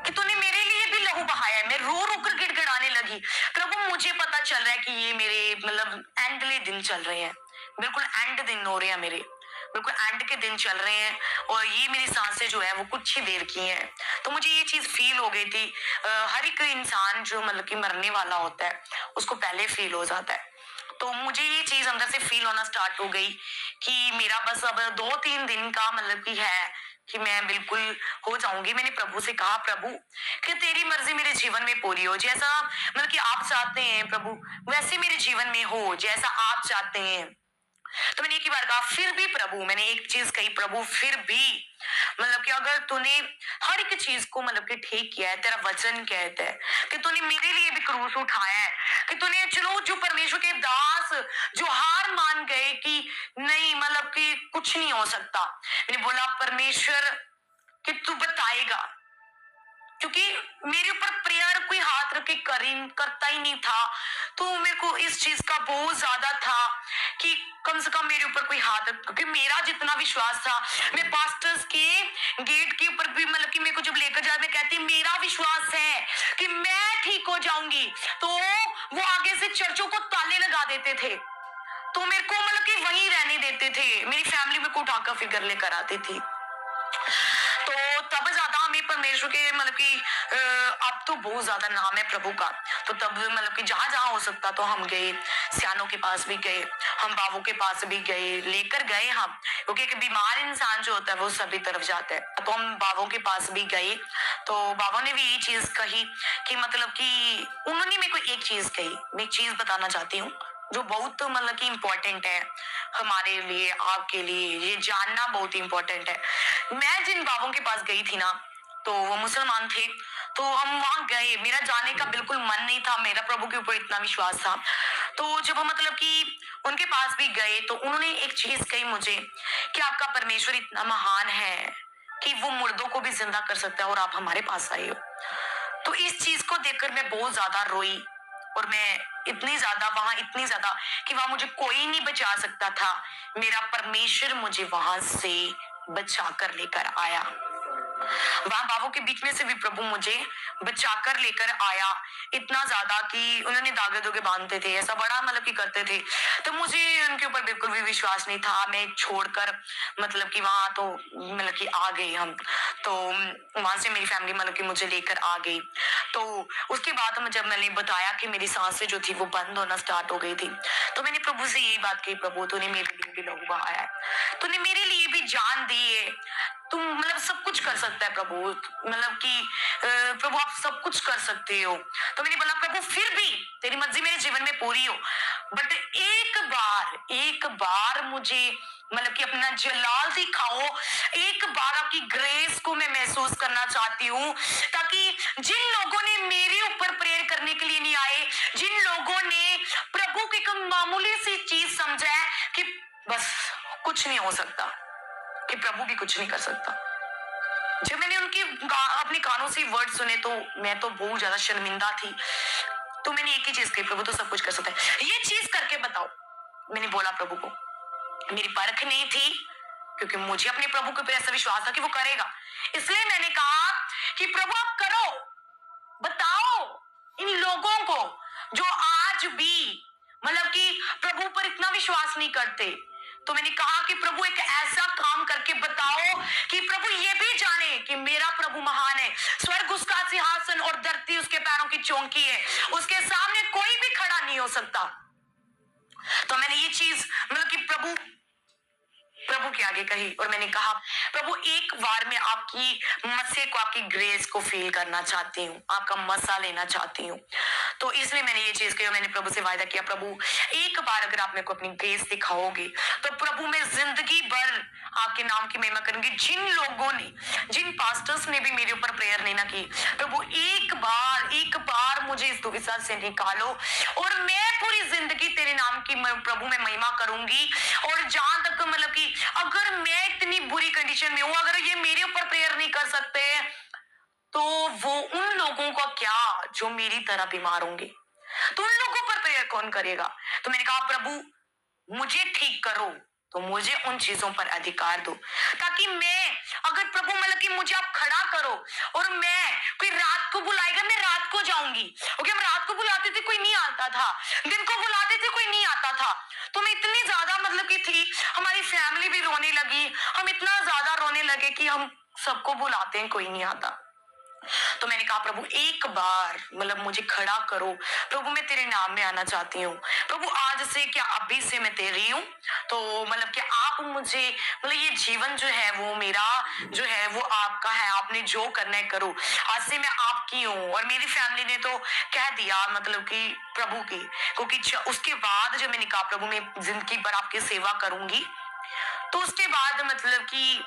कि तूने मेरे लिए बहाया, मैं रो रो कर गिड़गिड़ाने लगी। प्रभु मुझे पता चल रहा है कि ये मेरे मतलब एंडले दिन चल रहे हैं, बिल्कुल एंड दिन हो रहे हैं मेरे, बिल्कुल एंड के दिन चल रहे हैं और ये मेरी सांसें जो है वो कुछ ही देर की हैं। तो मुझे ये चीज फील हो गई थी। हर एक इंसान जो मतलब कि मरने वाला होता है उसको पहले फील हो जाता है। तो मुझे ये चीज अंदर से फील होना स्टार्ट हो गई कि मेरा बस अब 2-3 दिन का मतलब कि है कि मैं बिल्कुल हो जाऊंगी। मैंने प्रभु से कहा, प्रभु कि तेरी मर्जी मेरे जीवन में पूरी हो, जैसा मतलब कि आप चाहते हैं प्रभु वैसे मेरे जीवन में हो, जैसा आप चाहते हैं। तो मैंने एक ही बार कहा, फिर भी प्रभु, मैंने एक चीज कही, प्रभु फिर भी मतलब कि अगर तूने हर एक चीज को मतलब कि ठीक किया है, तेरा वचन कहता है कि तूने मेरे लिए भी क्रूस उठाया है, कि तूने चलो जो परमेश्वर के दास जो हार मान गए कि नहीं मतलब कि कुछ नहीं हो सकता, मैंने बोला परमेश्वर कि तू बताएगा, क्योंकि मेरे ऊपर प्रेयर कोई हाथ रख के करता ही नहीं था। तो मेरे को इस चीज का बहुत ज्यादा था कि कम से कम मेरे ऊपर कोई हाथ रख, क्योंकि मेरा जितना विश्वास था, मैं पास्टर्स के गेट के ऊपर भी मतलब कि मेरे को जब लेकर जाए मैं कहती मेरा विश्वास है कि मैं ठीक हो जाऊंगी, तो वो आगे से चर्चों को ताले लगा देते थे, तो मेरे को मतलब कि वहीं रहने देते थे। मेरी फैमिली मेरे को उठाकर फिगर लेकर आती थी। तो तब ज्यादा हमें परमेश्वर के मतलब कि अब तो बहुत ज्यादा नाम है प्रभु का, तो तब मतलब कि जहां जहां हो सकता तो हम गए, सियानों के पास भी गए, हम बाबू के पास भी गए, लेकर गए हम, क्योंकि एक बीमार इंसान जो होता है वो सभी तरफ जाता है। तो हम बाबू के पास भी गए, तो बाबा ने भी यही चीज कही कि मतलब कि उन्होंने मेरे को एक चीज कही, मैं एक चीज बताना चाहती हूँ जो बहुत मतलब कि इम्पोर्टेंट है हमारे लिए, आपके लिए ये जानना बहुत इम्पोर्टेंट है। मैं जिन बाबों के पास गई थी ना, तो वो मुसलमान थे, तो हम वहां गए, मेरा जाने का बिल्कुल मन नहीं था, मेरा प्रभु के ऊपर इतना विश्वास था। तो जब हम मतलब कि उनके पास भी गए तो उन्होंने एक चीज कही मुझे कि आपका परमेश्वर इतना महान है कि वो मुर्दों को भी जिंदा कर सकता है और आप हमारे पास आए हो। तो इस चीज को देखकर मैं बहुत ज्यादा रोई, और मैं इतनी ज्यादा वहां, इतनी ज्यादा कि वहां मुझे कोई नहीं बचा सकता था, मेरा परमेश्वर मुझे वहां से बचा कर लेकर आया। वहां बाबों के बीच में से भी प्रभु मुझे बचाकर लेकर आया, इतना ज्यादा कि उन्होंने धागे धोगे बांधते थे, ऐसा बड़ा मतलब कि करते थे। तो मुझे उनके ऊपर बिल्कुल भी विश्वास नहीं था, मैं छोड़कर मतलब कि वहां तो मतलब कि आ गए हम। तो वहां से मेरी फैमिली मतलब कि मुझे लेकर आ गई। तो उसके बाद जब मैंने बताया कि मेरी सांसें जो थी वो बंद होना स्टार्ट हो गई थी, तो मैंने प्रभु से यही बात कही, प्रभु तूने मेरे लिए भी लहू बहाया है, तूने मेरे लिए भी जान दी है, तुम मतलब सब कुछ कर सकता है प्रभु, मतलब कि प्रभु आप सब कुछ कर सकते हो। तो मैंने बोला प्रभु फिर भी तेरी मर्जी मेरे जीवन में पूरी हो, बट एक बार मुझे मतलब कि अपना जलाल दिखाओ, एक बार आपकी ग्रेस को मैं महसूस करना चाहती हूँ, ताकि जिन लोगों ने मेरे ऊपर प्रेयर करने के लिए नहीं आए, जिन लोगों ने प्रभु की एक मामूली सी चीज समझा है कि बस कुछ नहीं हो सकता, कि प्रभु भी कुछ नहीं कर सकता, जब मैंने उनकी अपने कानों से वर्ड सुने तो मैं तो बहुत ज्यादा शर्मिंदा थी। तो मैंने एक ही चीज कही, प्रभु तो सब कुछ कर सकता है, ये चीज करके बताओ। मैंने बोला प्रभु को, मेरी परख नहीं थी क्योंकि मुझे अपने प्रभु के ऊपर ऐसा विश्वास था कि वो करेगा, इसलिए मैंने कहा कि प्रभु आप करो, बताओ इन लोगों को जो आज भी मतलब कि प्रभु पर इतना विश्वास नहीं करते। तो मैंने कहा कि प्रभु एक ऐसा काम करके बताओ कि प्रभु ये भी जाने कि मेरा प्रभु महान है, स्वर्ग उसका सिंहासन और धरती उसके पैरों की चौकी है, उसके सामने कोई भी खड़ा नहीं हो सकता। तो मैंने ये चीज मतलब कि प्रभु के आगे कही, और मैंने कहा प्रभु एक बार मैं आपकी मस्से को, आपकी ग्रेस को फील करना चाहती हूँ, आपका मसा लेना चाहती हूँ। तो इसलिए मैंने ये चीज कही, मैंने प्रभु से वायदा किया प्रभु एक बार अगर आप मेरे को अपनी ग्रेस दिखाओगे तो प्रभु मैं जिंदगी भर आपके नाम की महिमा करूंगी। जिन लोगों ने, जिन पास्टर्स ने भी मेरे ऊपर प्रेयर नहीं ना की, प्रभु एक बार मुझे इस दुविधा से निकालो और मैं पूरी जिंदगी तेरे नाम की प्रभु में महिमा करूंगी। और जहां तक मतलब कि अगर मैं इतनी बुरी कंडीशन में हूं, अगर ये मेरे ऊपर प्रेयर नहीं कर सकते तो वो उन लोगों का क्या जो मेरी तरह बीमार होंगे, तो उन लोगों पर प्रेयर कौन करेगा। तो मैंने कहा प्रभु मुझे ठीक करो, तो मुझे उन चीजों पर अधिकार दो, ताकि मैं, अगर प्रभु मतलब कि मुझे आप खड़ा करो और मैं, कोई रात को बुलाएगा मैं रात को हो जाऊंगी, क्योंकि हम रात को बुलाते थे कोई नहीं आता था, दिन को बुलाते थे कोई नहीं आता था। तो मैं इतनी ज्यादा मतलब कि थी, हमारी फैमिली भी रोने लगी, हम इतना ज्यादा रोने लगे कि हम सबको बुलाते हैं कोई नहीं आता। तो मैंने कहा प्रभु एक बार मतलब मुझे खड़ा करो, प्रभु मैं तेरे नाम में आना चाहती हूँ, प्रभु आज से क्या अभी से मैं तेरी हूँ, तो मतलब कि आप मुझे मतलब ये जीवन जो है वो मेरा जो है वो आपका है, आपने जो करना है करो, आज से मैं आपकी हूँ। और मेरी फैमिली ने तो कह दिया मतलब कि प्रभु की, क्योंकि उसके बाद जब मैंने कहा प्रभु मैं जिंदगी भर आपकी सेवा करूंगी, तो उसके बाद मतलब कि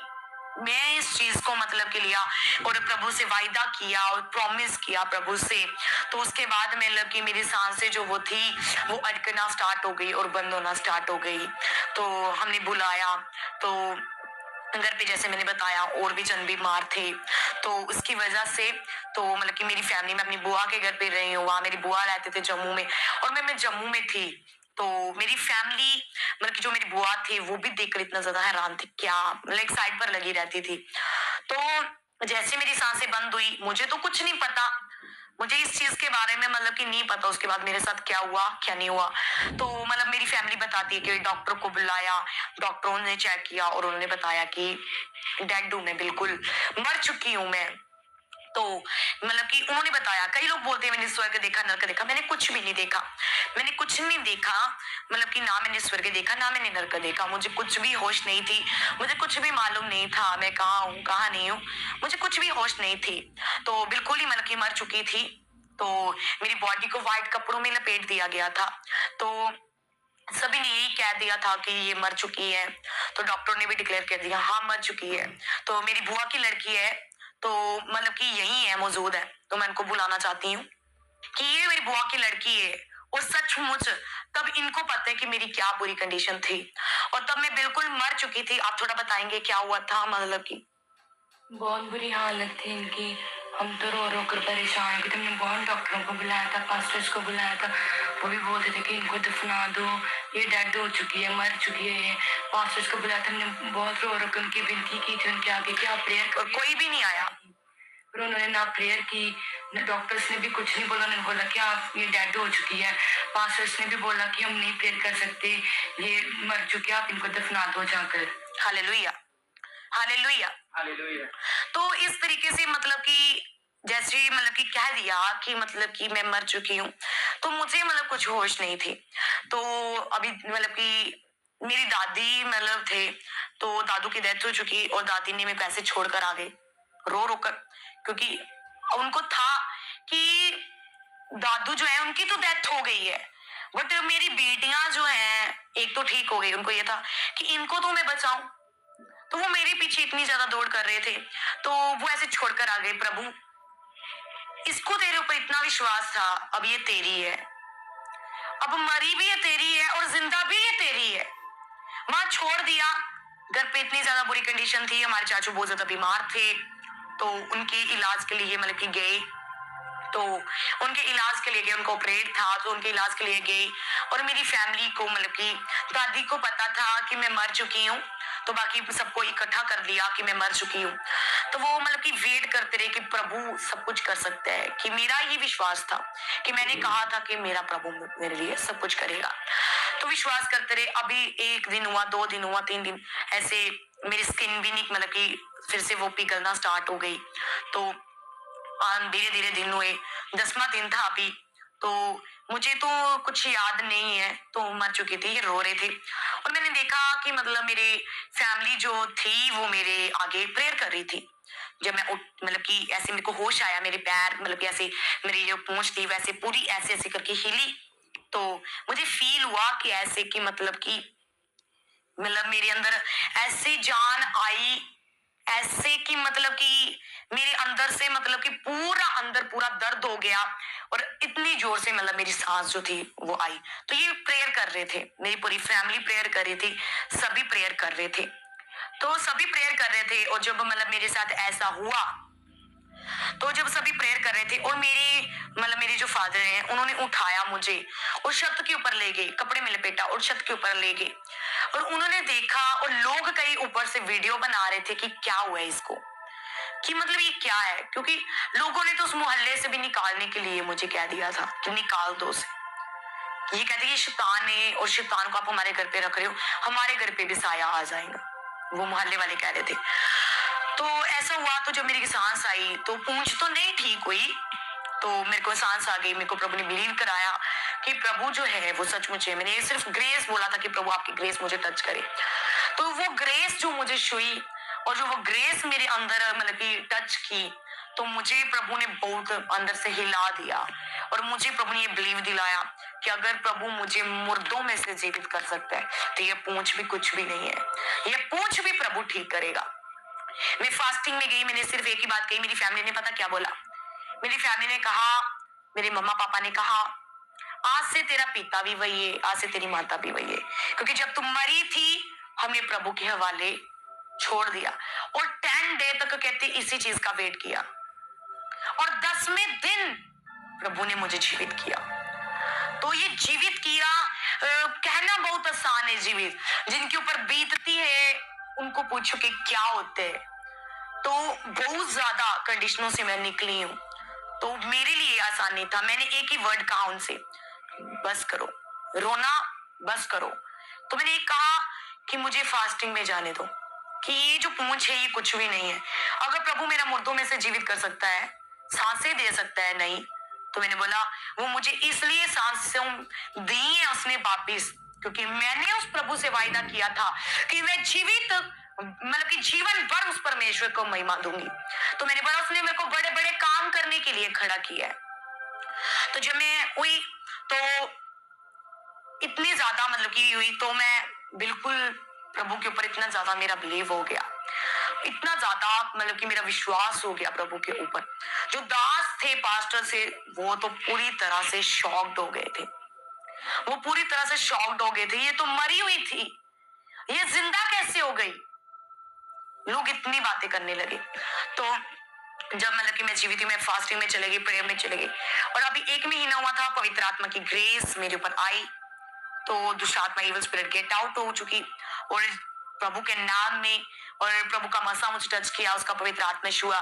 मैं इस चीज को मतलब के लिया और प्रभु से वायदा किया और प्रॉमिस किया प्रभु से। तो उसके बाद मतलब कि मेरी सांसें जो वो थी वो अटकना स्टार्ट हो गई और बंद होना स्टार्ट हो गई। तो हमने बुलाया, तो घर पे जैसे मैंने बताया और भी जन बीमार थे, तो उसकी वजह से तो मतलब कि मेरी फैमिली में अपनी बुआ के घर पे रही हूँ, वहां मेरी बुआ रहते थे जम्मू में और मैं जम्मू में थी। तो मेरी फैमिली मतलब कि जो मेरी बुआ थी वो भी देखकर इतना ज्यादा हैरान थी, क्या मतलब एक साइड पर लगी रहती थी। तो जैसे मेरी सांसें बंद हुई, मुझे तो कुछ नहीं पता, मुझे इस चीज के बारे में मतलब कि नहीं पता उसके बाद मेरे साथ क्या हुआ क्या नहीं हुआ। तो मतलब मेरी फैमिली बताती है कि डॉक्टर को बुलाया, डॉक्टरों ने चेक किया और उन्होंने बताया कि डेड हूं मैं, बिल्कुल मर चुकी हूं मैं। तो मतलब कि उन्होंने बताया, कई लोग बोलते हैं मैंने स्वर्ग देखा नर्क देखा, मैंने कुछ भी नहीं देखा, मैंने कुछ नहीं देखा, मतलब कि ना मैंने स्वर्ग देखा ना मैंने नर्क देखा, मुझे कुछ भी होश नहीं थी, मुझे कुछ भी मालूम नहीं था मैं कहाँ हूँ कहाँ नहीं हूँ, मुझे कुछ भी होश नहीं थी। तो बिल्कुल ही मतलब कि मर चुकी थी। तो मेरी बॉडी को व्हाइट कपड़ों में लपेट दिया गया था, तो सभी ने यही कह दिया था कि ये मर चुकी है। तो डॉक्टर ने भी डिक्लेयर कर दिया हाँ मर चुकी है। तो मेरी बुआ की लड़की है, तो मतलब कि यही है मौजूद है, तो मैं इनको बुलाना चाहती हूँ कि ये मेरी बुआ की लड़की है। और सचमुच तब इनको पता है कि मेरी क्या बुरी कंडीशन थी और तब मैं बिल्कुल मर चुकी थी। आप थोड़ा बताएंगे क्या हुआ था? मतलब कि बहुत बुरी हालत थी इनकी, हम तो रो रो कर परेशान हो गए थे। हमने बहुत डॉक्टरों को बुलाया था, पास्टर्स को बुलाया था, वो भी बोलते थे कि इनको दफना दो, ये डेड हो चुकी है, मर चुकी है। ये पास्टर्स को बुलाया था, हमने बहुत रो रो कर उनकी विनती की थी उनके आगे कि आप प्रेयर और कोई भी नहीं आया। पर उन्होंने ना प्रेयर की, न डॉक्टर्स ने भी कुछ नहीं बोला, उन्होंने बोला कि आप ये डेड हो चुकी है। पास्टर्स ने भी बोला कि हम नहीं प्रेयर कर सकते, ये मर चुकी है, आप इनको दफना दो जाकर। Hallelujah hallelujah hallelujah. तो इस तरीके से मतलब कि जैसे मतलब कि कह दिया कि मतलब कि मैं मर चुकी हूँ, तो मुझे मतलब कुछ होश नहीं थी। तो अभी मतलब कि मेरी दादी मतलब थे, तो दादू की डेथ हो चुकी और दादी ने मेरे को ऐसे छोड़कर आ गए रो रो कर, क्योंकि उनको था कि दादू जो है उनकी तो डेथ हो गई है, बट मेरी बेटियां जो हैं एक तो ठीक हो गई, उनको ये था कि इनको तो मैं बचाऊं। तो वो मेरे पीछे इतनी ज्यादा दौड़ कर रहे थे, तो वो ऐसे छोड़कर आ गए, प्रभु इसको तेरे ऊपर इतना विश्वास था, अब ये तेरी है, अब मरी भी ये तेरी है और जिंदा भी ये तेरी है। वहां छोड़ दिया। घर पे इतनी ज्यादा बुरी कंडीशन थी, हमारे चाचू बहुत ज्यादा बीमार थे, तो उनके इलाज के लिए मतलब कि गए, तो उनके इलाज के लिए गए, उनको ऑपरेट था तो उनके इलाज के लिए गए। और मेरी फैमिली को मतलब कि दादी को पता था कि मैं मर चुकी हूँ, तो बाकी सबको इकट्ठा कर दिया कि मैं मर चुकी हूँ। तो वो मतलब कि वेट करते रहे कि प्रभु सब कुछ कर सकता है, कि मेरा ये विश्वास था कि मैंने कहा था कि मेरा प्रभु मेरे लिए सब कुछ करेगा। तो विश्वास करते रहे। अभी 1 दिन हुआ, 2 दिन हुआ, 3 दिन, ऐसे मेरी स्किन भी नहीं मतलब कि फिर से वो पिघलना स्टार्ट हो गई। तो धीरे धीरे दिन हुए, 10वां दिन था अभी, तो मुझे तो कुछ याद नहीं है, तो मर चुकी थी, ये रो रहे थे और मैंने देखा कि मतलब मेरे फैमिली जो थी वो मेरे आगे प्रेयर कर रही थी। जब मैं मतलब कि ऐसे मेरे को होश आया, मेरे पैर मतलब कि ऐसे मेरी जो पूंछ थी वैसे पूरी ऐसे ऐसे करके हिली, तो मुझे फील हुआ कि ऐसे कि मतलब कि मतलब मेरे अंदर ऐसी जान आई, ऐसे कि मतलब कि मेरे अंदर से मतलब कि पूरा अंदर पूरा दर्द हो गया और इतनी जोर से मतलब मेरी सांस जो थी वो आई। तो ये प्रेयर कर रहे थे, मेरी पूरी फैमिली प्रेयर कर रही थी, सभी प्रेयर कर रहे थे, तो सभी प्रेयर कर रहे थे। और जब मतलब मेरे साथ ऐसा हुआ, तो जब सभी प्रेयर कर रहे थे और मेरे जो फादर हैं उन्होंने उठाया मुझे और छत के ऊपर ले गए, कपड़े में लपेटा और छत के ऊपर ले गए। और उन्होंने देखा और लोग कई ऊपर से वीडियो बना रहे थे कि क्या हुआ है इसको, कि मतलब ये क्या है, क्योंकि लोगों ने तो उस मोहल्ले से भी निकालने के लिए मुझे कह दिया था कि निकाल दो उसे। ये कहते कि शैतान है और शैतान को आप हमारे घर पे रख रहे हो, हमारे घर पे भी साया आ जाएगा, वो मोहल्ले वाले कह रहे थे। तो ऐसा हुआ, तो जब मेरी सांस आई तो पूंछ तो नहीं ठीक हुई, तो मेरे को सांस आ गई। मेरे को प्रभु ने बिलीव कराया कि प्रभु जो है वो सचमुच है। मैंने सिर्फ ग्रेस बोला था कि प्रभु आपकी ग्रेस मुझे टच करे, तो वो ग्रेस जो मुझे छुई और जो वो ग्रेस मेरे अंदर मतलब कि टच की, तो मुझे प्रभु ने बहुत अंदर से हिला दिया और मुझे प्रभु ने ये बिलीव दिलाया कि अगर प्रभु मुझे मुर्दों में से जीवित कर सकता है तो ये पूंछ भी कुछ भी नहीं है, ये पूंछ भी प्रभु ठीक करेगा। मैं फास्टिंग में गई, मैंने सिर्फ एक ही बात कही। मेरी फैमिली ने पता क्या बोला, मेरी फैमिली ने कहा, मेरे मम्मा पापा ने कहा, आज से तेरा पिता भी वही है, आज से तेरी माता भी वही है, क्योंकि जब तुम मरी थी हमने प्रभु के हवाले छोड़ दिया। और 10 डे तक कहते इसी चीज का वेट किया और 10वें दिन प्रभु ने मुझे जीवित किया। तो ये जीवित किया कहना बहुत आसान है, जीवित जिनके ऊपर बीतती है उनको पूछो कि क्या होते हैं। तो बहुत ज्यादा कंडीशनों से मैं निकली हूँ, तो मेरे लिए आसान नहीं था। मैंने एक ही वर्ड कहा उनसे, बस करो रोना, बस करो। तो मैंने एक कहा कि मुझे फास्टिंग में जाने दो, कि ये जो पूंछ है ये कुछ भी नहीं है। अगर प्रभु मेरा मुर्दों में से जीवित कर सकता है, सांसें दे सकता है, नहीं तो मैंने बोला वो मुझे इसलिए सांसें दी है उसने वापिस, क्योंकि मैंने उस प्रभु से वायदा किया था कि मैं जीवित मतलब कि जीवन भर उस परमेश्वर को महिमा दूंगी। तो मैंने बोला उसने मेरे को बड़े बड़े काम करने के लिए खड़ा किया है। तो जब मैं हुई तो इतनी ज्यादा मतलब की हुई, तो मैं बिल्कुल प्रभु के ऊपर इतना ज्यादा मेरा बिलीव हो गया, इतना ज्यादा मतलब कि मेरा विश्वास हो गया प्रभु के ऊपर। जो दास थे पास्टर से वो तो पूरी तरह से शॉक्ड हो गए थे, वो पूरी तरह से शॉक्ड हो गए थे। ये तो मरी हुई थी, ये जिंदा कैसे हो गई? लोग इतनी बातें करने लगे। तो जब मतलब कि मैं जीवित थी, मैं फास्टिंग में चले गई, प्रेयर में चले गई, और अभी 1 महीना हुआ था, पवित्र आत्मा की ग्रेस मेरे ऊपर आई, तो दुष्ट आत्मा इविल स्पिरिट गेट आउट हो चुकी, और प्रभु के नाम में और प्रभु का मसा मुझे टच किया, उसका पवित्र आत्मा छुआ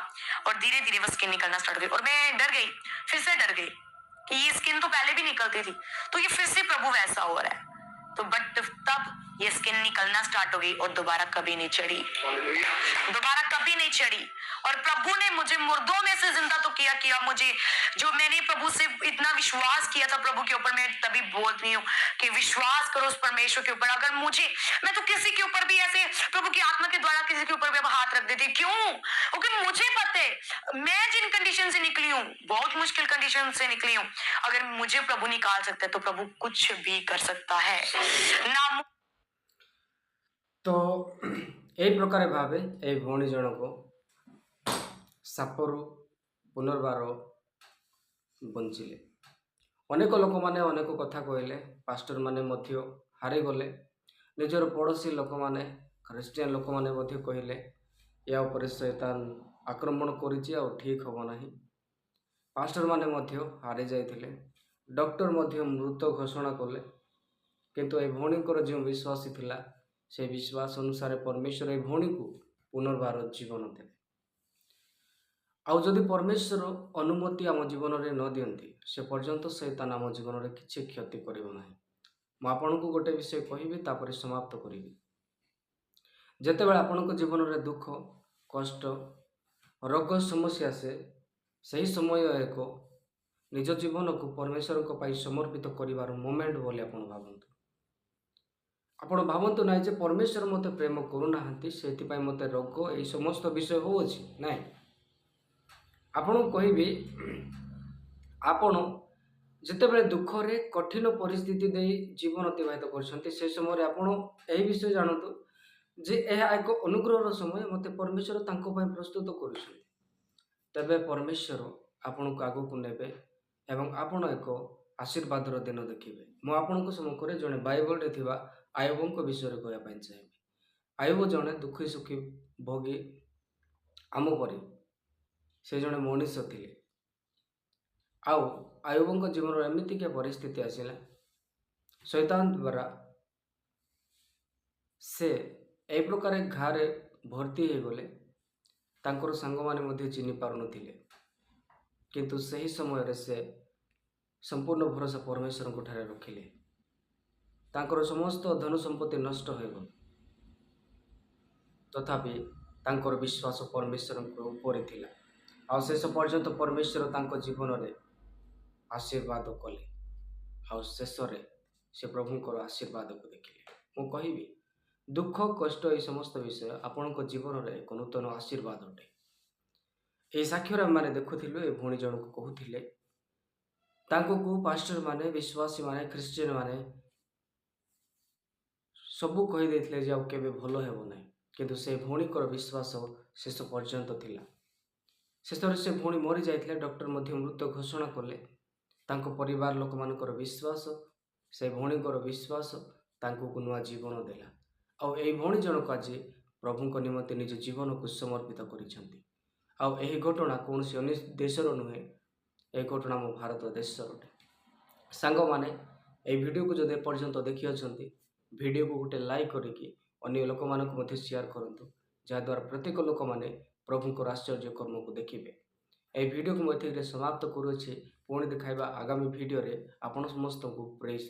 और धीरे धीरे वो स्किन निकलना स्टार्ट हो गई। और मैं डर गई, फिर से डर गई कि ये स्किन तो पहले भी निकलती थी, तो ये फिर से प्रभु वैसा हो रहा है। तो बट तब ये स्किन निकलना स्टार्ट हो गई और दोबारा कभी नहीं चढ़ी, दोबारा कभी नहीं चढ़ी। और प्रभु ने मुझे मुर्दों में से जिंदा तो किया मुझे, जो मैंने प्रभु से इतना विश्वास किया था प्रभु के ऊपर, मैं तभी बोलती हूँ कि विश्वास करो उस परमेश्वर के ऊपर। अगर मुझे, मैं तो किसी के ऊपर भी ऐसे प्रभु की आत्मा के द्वारा किसी के ऊपर भी हाथ रख देती, क्यों? क्योंकि मुझे पता है मैं जिन कंडीशन से निकली हूँ, बहुत मुश्किल कंडीशन से निकली हूँ, अगर मुझे प्रभु निकाल सकता है तो प्रभु कुछ भी कर सकता है ना। तो यही प्रकार भावे ए भौणी जनक सापरू पुनर्बार बंचिले। अनेक लोक मैंने अनेक कथा कहले, पास्टर माने मध्य हारीगले, निजर पड़ोशी लोक मैंने ख्रीस्टियान लोक मैंने कहले या उपरे शैतान आक्रमण करिछि आ ठीक हम नाही। पास्टर माने मध्य हारी जाइथिले, डॉक्टर मध्य मृत घोषणा कले, किंतु ए भौणीकर जो विश्वास थिला से विश्वास अनुसार परमेश्वर ए भौणी को पुनर्बार जीवन देले। आउ जदि परमेश्वर अनुमति आम जीवन में न दियंती से पर्यंत शैतान आम जीवन में किसी क्षति करिब नाही। मु आपनको गोटे विषय कहबी तापर समाप्त करी। जेतेबेले आपनको जीवन में दुख कष्ट रोग समस्या से सही समय एक निज जीवन को परमेश्वर को पाई समर्पित करिवार मोमेंट बोली आपण भावंतु। आपण भावंतु ना जे परमेश्वर मते प्रेम करूना से मते रोग यही समस्त विषय होउछि नाई। आपण कहबी आपण जितेबेले दुख रे कठिन परिस्थिति दे जीवन अतिबाहित करछन्ते से समय आपण एही विषय जानतु जे यह एक अनुग्रह समय मते परमेश्वर तांको पय प्रस्तुत करूछन्ते। तबे परमेश्वर आपण को आगु को नेबे एवं आपण एक आशीर्वाद दिन देखिबे। मु आपण को सम्मुखरे जने बाइबल रे थिबा आयोबन को विषय कहया पय चाहेबी। आयोब जने दुखी सुखी भोगी आम परी से जने मनीष थिले। आउ आयोबन जीवन एमती क्या परिस्थिति आसिला शैतान द्वारा से ए प्रकार घारे भर्ती हो गले ତାଙ୍କର ସାଙ୍ଗମାନେ ମଧ୍ୟ ଚିହ୍ନି ପାରୁନଥିଲେ। କିନ୍ତୁ ସେହି ସମୟରେ ସେ ସମ୍ପୂର୍ଣ୍ଣ ଭରସା ପରମେଶ୍ୱରଙ୍କ ଠାରେ ରଖିଲେ। ତାଙ୍କର ସମସ୍ତ ଧନ ସମ୍ପତ୍ତି ନଷ୍ଟ ହୋଇଗଲା, ତଥାପି ତାଙ୍କର ବିଶ୍ୱାସ ପରମେଶ୍ୱରଙ୍କ ଉପରେ ଥିଲା। ଆଉ ଶେଷ ପର୍ଯ୍ୟନ୍ତ ପରମେଶ୍ୱର ତାଙ୍କ ଜୀବନରେ ଆଶୀର୍ବାଦ କଲେ। ଆଉ ଶେଷରେ ସେ ପ୍ରଭୁଙ୍କର ଆଶୀର୍ବାଦକୁ ଦେଖିଲେ। ମୁଁ କହିବି, ଦୁଃଖ କଷ୍ଟ ଏହି ସମସ୍ତ ବିଷୟ ଆପଣଙ୍କ ଜୀବନରେ ଏକ ନୂତନ ଆଶୀର୍ବାଦ ଅଟେ। ଏହି ସାକ୍ଷ୍ୟରେ ଆମମାନେ ଦେଖୁଥିଲୁ, ଏ ଭଉଣୀ ଜଣକୁ କହୁଥିଲେ ତାଙ୍କୁ ପାଷ୍ଟରମାନେ, ବିଶ୍ୱାସୀମାନେ, ଖ୍ରୀଷ୍ଟିଆନମାନେ ସବୁ କହିଦେଇଥିଲେ ଯେ ଆଉ କେବେ ଭଲ ହେବ ନାହିଁ। କିନ୍ତୁ ସେ ଭଉଣୀଙ୍କର ବିଶ୍ୱାସ ଶେଷ ପର୍ଯ୍ୟନ୍ତ ଥିଲା। ଶେଷରେ ସେ ଭଉଣୀ ମରିଯାଇଥିଲେ, ଡକ୍ଟର ମଧ୍ୟ ମୃତ ଘୋଷଣା କଲେ। ତାଙ୍କ ପରିବାର ଲୋକମାନଙ୍କର ବିଶ୍ୱାସ, ସେ ଭଉଣୀଙ୍କର ବିଶ୍ୱାସ ତାଙ୍କୁ ନୂଆ ଜୀବନ ଦେଲା। ଆଉ ଏହି ଭଉଣୀ ଜଣକ ଆଜି ପ୍ରଭୁଙ୍କ ନିମନ୍ତେ ନିଜ ଜୀବନକୁ ସମର୍ପିତ କରିଛନ୍ତି। ଆଉ ଏହି ଘଟଣା କୌଣସି ଅନ୍ୟ ଦେଶର ନୁହେଁ, ଏହି ଘଟଣା ଆମ ଭାରତ ଦେଶର ଅଟେ। ସାଙ୍ଗମାନେ, ଏହି ଭିଡ଼ିଓକୁ ଯଦି ଏପର୍ଯ୍ୟନ୍ତ ଦେଖିଅଛନ୍ତି, ଭିଡ଼ିଓକୁ ଗୋଟେ ଲାଇକ୍ କରିକି ଅନ୍ୟ ଲୋକମାନଙ୍କୁ ମଧ୍ୟ ସେୟାର କରନ୍ତୁ, ଯାହାଦ୍ୱାରା ପ୍ରତ୍ୟେକ ଲୋକମାନେ ପ୍ରଭୁଙ୍କର ଆଶ୍ଚର୍ଯ୍ୟ କର୍ମକୁ ଦେଖିବେ। ଏହି ଭିଡ଼ିଓକୁ ମୁଁ ଏତିକିରେ ସମାପ୍ତ କରୁଅଛି। ପୁଣି ଦେଖାଇବା ଆଗାମୀ ଭିଡ଼ିଓରେ। ଆପଣ ସମସ୍ତଙ୍କୁ ପ୍ରେଜ୍